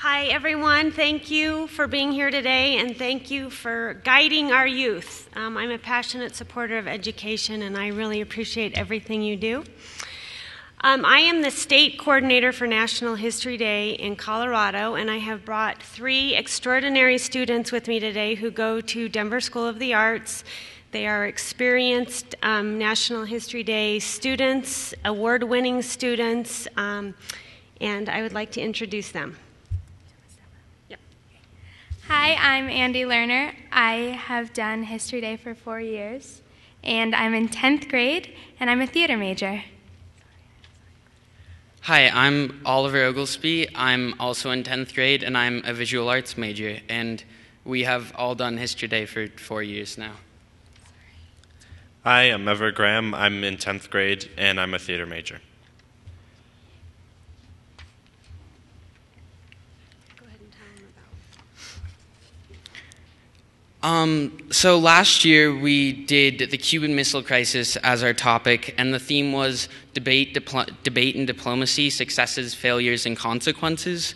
Hi, everyone. Thank you for being here today, and thank you for guiding our youth. I'm a passionate supporter of education, and I really appreciate everything you do. I am the state coordinator for National History Day in Colorado, and I have brought 3 extraordinary students with me today who go to Denver School of the Arts. They are experienced National History Day students, award-winning students, and I would like to introduce them. Hi, I'm Andy Lerner. I have done History Day for 4 years, and I'm in 10th grade, and I'm a theater major. Hi, I'm Oliver Oglesby. I'm also in 10th grade, and I'm a visual arts major, and we have all done History Day for 4 years now. Hi, I'm Everett Graham. I'm in 10th grade, and I'm a theater major. So last year we did the Cuban Missile Crisis as our topic, and the theme was debate and diplomacy, successes, failures, and consequences.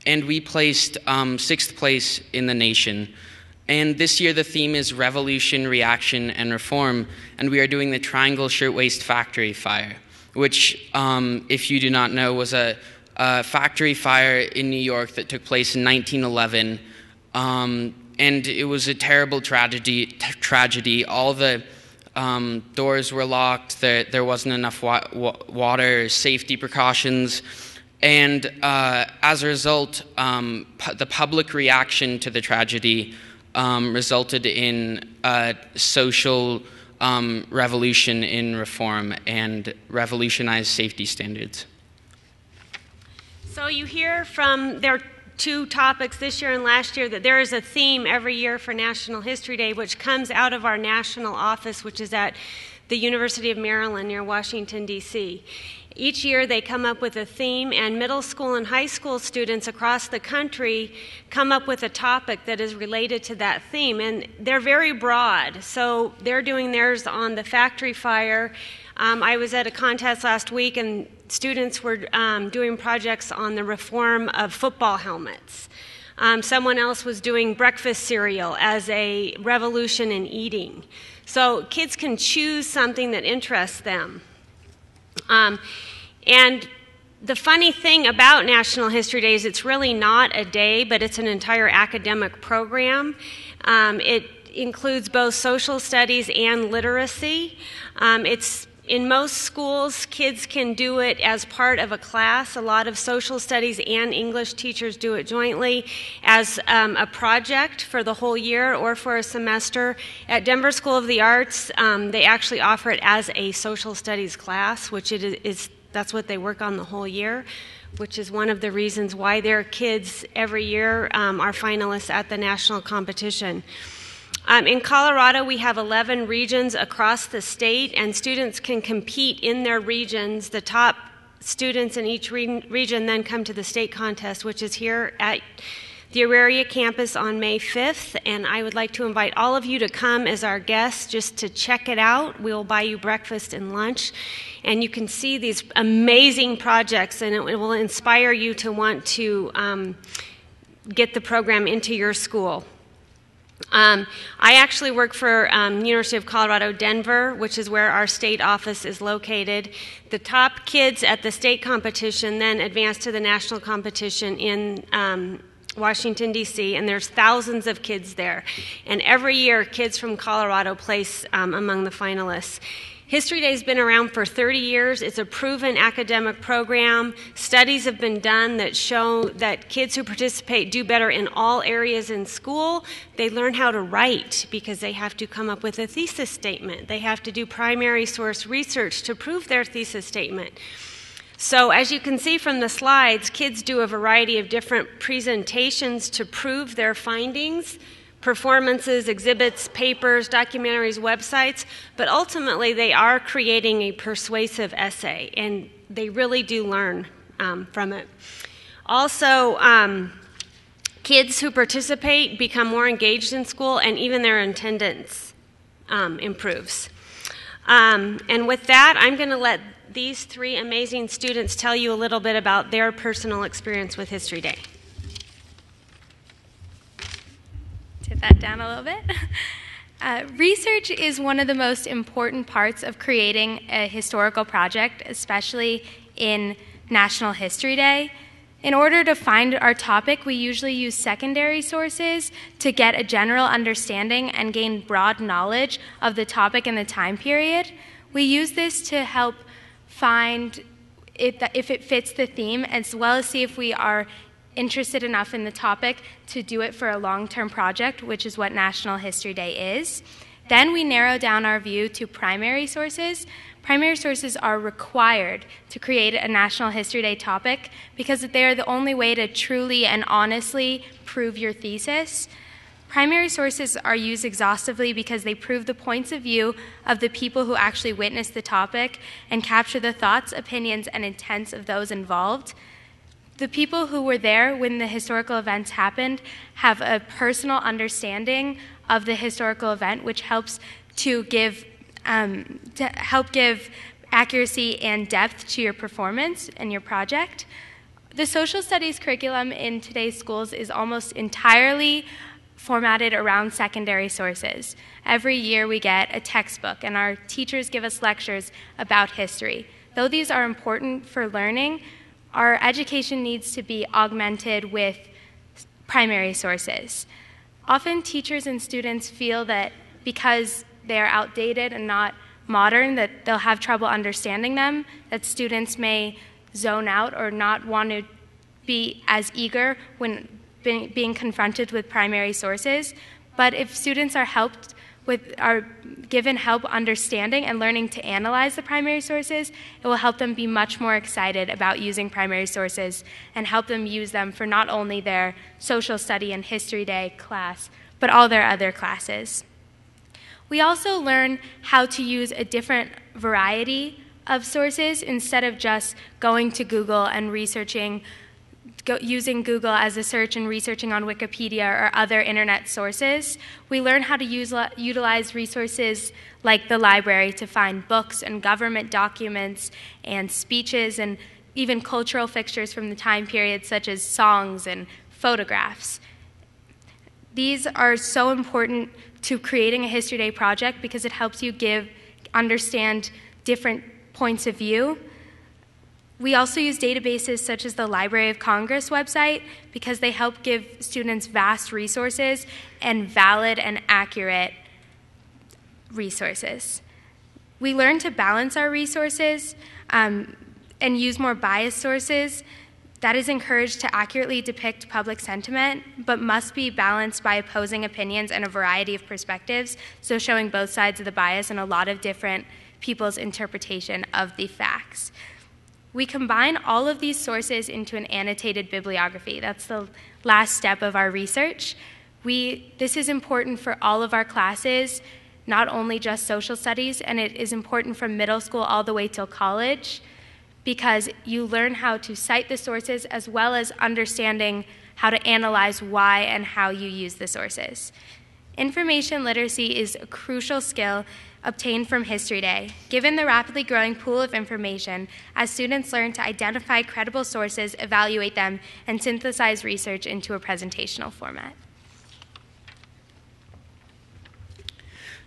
And we placed 6th place in the nation. And this year the theme is revolution, reaction, and reform, and we are doing the Triangle Shirtwaist Factory Fire, which, if you do not know, was a factory fire in New York that took place in 1911. And it was a terrible tragedy. All the doors were locked. There wasn't enough water, safety precautions. And as a result, the public reaction to the tragedy resulted in a social revolution in reform and revolutionized safety standards. So you hear from their 2 topics this year and last year that there is a theme every year for National History Day, which comes out of our national office, which is at the University of Maryland near Washington, D.C. Each year they come up with a theme, and middle school and high school students across the country come up with a topic that is related to that theme, and they're very broad. So they're doing theirs on the factory fire. I was at a contest last week, and students were doing projects on the reform of football helmets. Someone else was doing breakfast cereal as a revolution in eating. So kids can choose something that interests them. And the funny thing about National History Day is it's really not a day, but it's an entire academic program. It includes both social studies and literacy. In most schools, kids can do it as part of a class. A lot of social studies and English teachers do it jointly as a project for the whole year or for a semester. At Denver School of the Arts, they actually offer it as a social studies class, which that's what they work on the whole year, which is one of the reasons why their kids every year are finalists at the national competition. In Colorado, we have 11 regions across the state, and students can compete in their regions. The top students in each region then come to the state contest, which is here at the Auraria campus on May 5th, and I would like to invite all of you to come as our guests just to check it out. We'll buy you breakfast and lunch, and you can see these amazing projects, and it will inspire you to want to get the program into your school. I actually work for University of Colorado, Denver, which is where our state office is located. The top kids at the state competition then advance to the national competition in Washington, D.C., and there's thousands of kids there. And every year, kids from Colorado place among the finalists. History Day has been around for 30 years. It's a proven academic program. Studies have been done that show that kids who participate do better in all areas in school. They learn how to write because they have to come up with a thesis statement. They have to do primary source research to prove their thesis statement. So as you can see from the slides, kids do a variety of different presentations to prove their findings. Performances, exhibits, papers, documentaries, websites, but ultimately they are creating a persuasive essay, and they really do learn from it. Also, kids who participate become more engaged in school, and even their attendance improves. And with that, I'm going to let these 3 amazing students tell you a little bit about their personal experience with History Day. put that down a little bit. Research is one of the most important parts of creating a historical project, especially in National History Day. In order to find our topic, we usually use secondary sources to get a general understanding and gain broad knowledge of the topic and the time period. We use this to help find if it fits the theme, as well as see if we are interested enough in the topic to do it for a long-term project, which is what National History Day is. Then we narrow down our view to primary sources. Primary sources are required to create a National History Day topic because they are the only way to truly and honestly prove your thesis. Primary sources are used exhaustively because they prove the points of view of the people who actually witnessed the topic and capture the thoughts, opinions, and intents of those involved. The people who were there when the historical events happened have a personal understanding of the historical event, which helps to give accuracy and depth to your performance and your project. The social studies curriculum in today's schools is almost entirely formatted around secondary sources. Every year we get a textbook, and our teachers give us lectures about history. Though these are important for learning, our education needs to be augmented with primary sources. Often teachers and students feel that because they are outdated and not modern, that they'll have trouble understanding them, that students may zone out or not want to be as eager when being confronted with primary sources. But if students are given help understanding and learning to analyze the primary sources, it will help them be much more excited about using primary sources and help them use them for not only their social study and history day class, but all their other classes. We also learn how to use a different variety of sources instead of just going to Google and using Google as a search and researching on Wikipedia or other internet sources. We learn how to utilize resources like the library to find books and government documents and speeches and even cultural fixtures from the time period, such as songs and photographs. These are so important to creating a History Day project because it helps you understand different points of view. We also use databases such as the Library of Congress website because they help give students vast resources and valid and accurate resources. We learn to balance our resources and use more biased sources. That is encouraged to accurately depict public sentiment, but must be balanced by opposing opinions and a variety of perspectives, so showing both sides of the bias and a lot of different people's interpretation of the facts. We combine all of these sources into an annotated bibliography. That's the last step of our research. This is important for all of our classes, not only just social studies, and it is important from middle school all the way till college, because you learn how to cite the sources as well as understanding how to analyze why and how you use the sources. Information literacy is a crucial skill obtained from History Day. Given the rapidly growing pool of information, as students learn to identify credible sources, evaluate them, and synthesize research into a presentational format.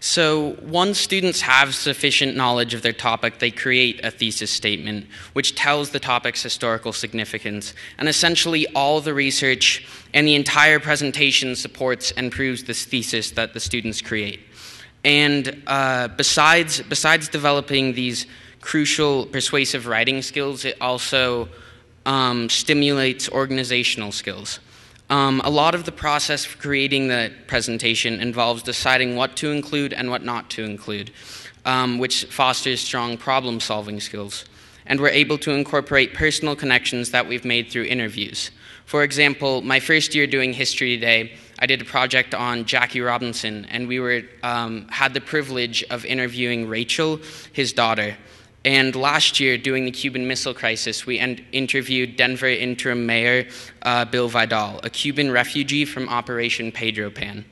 So once students have sufficient knowledge of their topic, they create a thesis statement, which tells the topic's historical significance, and essentially all the research and the entire presentation supports and proves this thesis that the students create. And besides developing these crucial persuasive writing skills, it also stimulates organizational skills. A lot of the process for creating the presentation involves deciding what to include and what not to include, which fosters strong problem-solving skills. And we're able to incorporate personal connections that we've made through interviews. For example, my first year doing History Day, I did a project on Jackie Robinson, and we had the privilege of interviewing Rachel, his daughter. And last year, during the Cuban Missile Crisis, we interviewed Denver interim mayor Bill Vidal, a Cuban refugee from Operation Pedro Pan.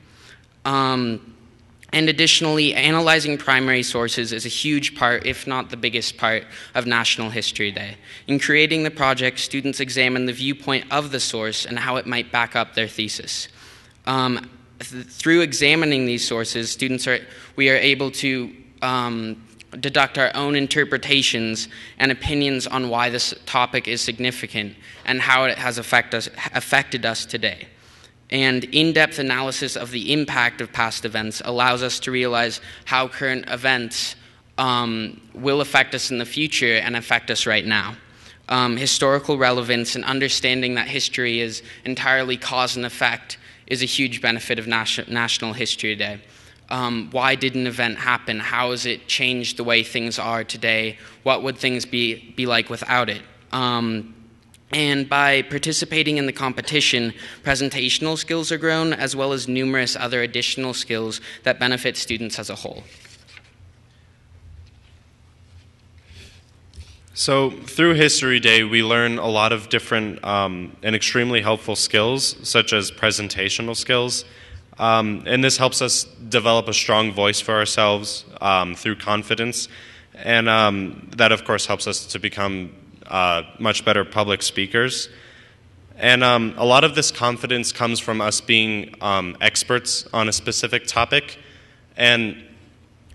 And additionally, analyzing primary sources is a huge part, if not the biggest part, of National History Day. In creating the project, students examine the viewpoint of the source and how it might back up their thesis. through examining these sources, we are able to deduct our own interpretations and opinions on why this topic is significant and how it has affected us today. And in-depth analysis of the impact of past events allows us to realize how current events will affect us in the future and affect us right now. Historical relevance and understanding that history is entirely cause and effect is a huge benefit of National History Day. Why did an event happen? How has it changed the way things are today? What would things be like without it? And by participating in the competition, presentational skills are grown, as well as numerous other additional skills that benefit students as a whole. So through History Day, we learn a lot of different and extremely helpful skills, such as presentational skills. And this helps us develop a strong voice for ourselves through confidence. And that, of course, helps us to become much better public speakers. And a lot of this confidence comes from us being experts on a specific topic. And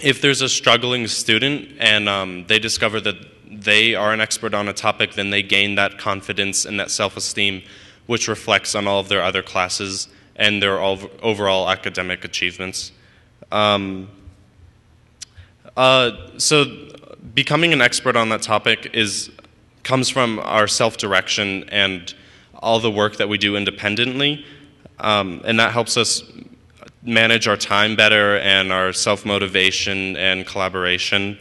if there's a struggling student and they discover that they are an expert on a topic, then they gain that confidence and that self-esteem, which reflects on all of their other classes and their overall academic achievements. So becoming an expert on that topic comes from our self-direction and all the work that we do independently, and that helps us manage our time better and our self-motivation and collaboration.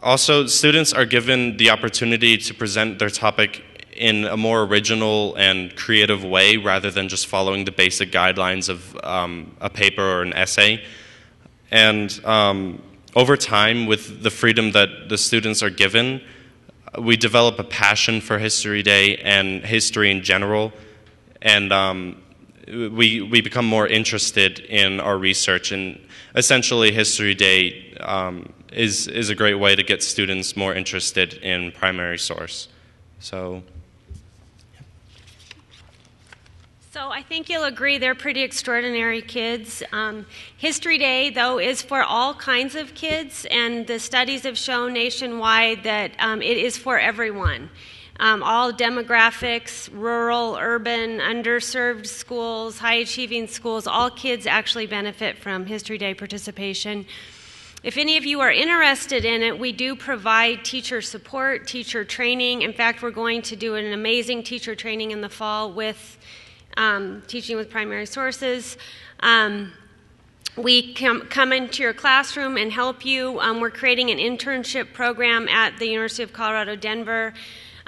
Also, students are given the opportunity to present their topic in a more original and creative way rather than just following the basic guidelines of a paper or an essay. And over time, with the freedom that the students are given, we develop a passion for History Day and history in general, and we become more interested in our research. And essentially, History Day is a great way to get students more interested in primary source. So I think you'll agree they're pretty extraordinary kids. History Day, though, is for all kinds of kids, and the studies have shown nationwide that it is for everyone. All demographics, rural, urban, underserved schools, high-achieving schools, all kids actually benefit from History Day participation. If any of you are interested in it, we do provide teacher support, teacher training. In fact, we're going to do an amazing teacher training in the fall with teaching with primary sources. We come into your classroom and help you. We're creating an internship program at the University of Colorado, Denver,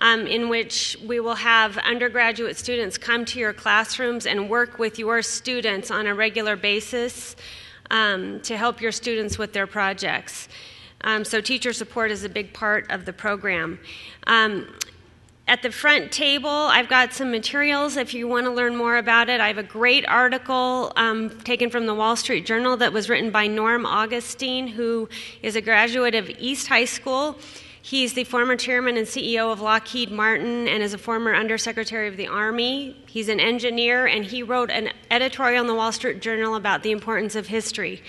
in which we will have undergraduate students come to your classrooms and work with your students on a regular basis to help your students with their projects. So teacher support is a big part of the program. At the front table, I've got some materials if you want to learn more about it. I have a great article taken from the Wall Street Journal that was written by Norm Augustine, who is a graduate of East High School. He's the former chairman and CEO of Lockheed Martin and is a former undersecretary of the Army. He's an engineer, and he wrote an editorial in the Wall Street Journal about the importance of history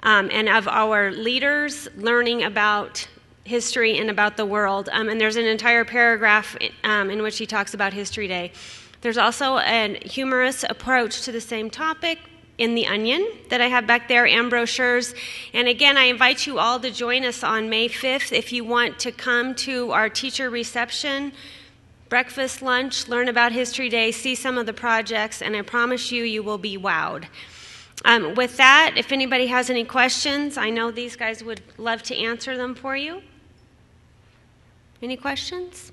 and of our leaders learning about history and about the world. And there's an entire paragraph in which he talks about History Day. There's also a humorous approach to the same topic in The Onion that I have back there, and brochures. And again, I invite you all to join us on May 5th if you want to come to our teacher reception, breakfast, lunch, learn about History Day, see some of the projects, and I promise you, you will be wowed. With that, if anybody has any questions, I know these guys would love to answer them for you. Any questions?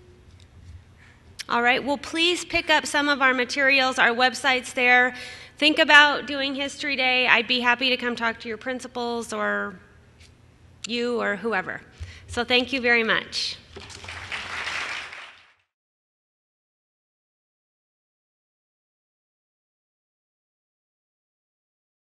All right, well, please pick up some of our materials. Our website's there. Think about doing History Day. I'd be happy to come talk to your principals or you or whoever. So thank you very much.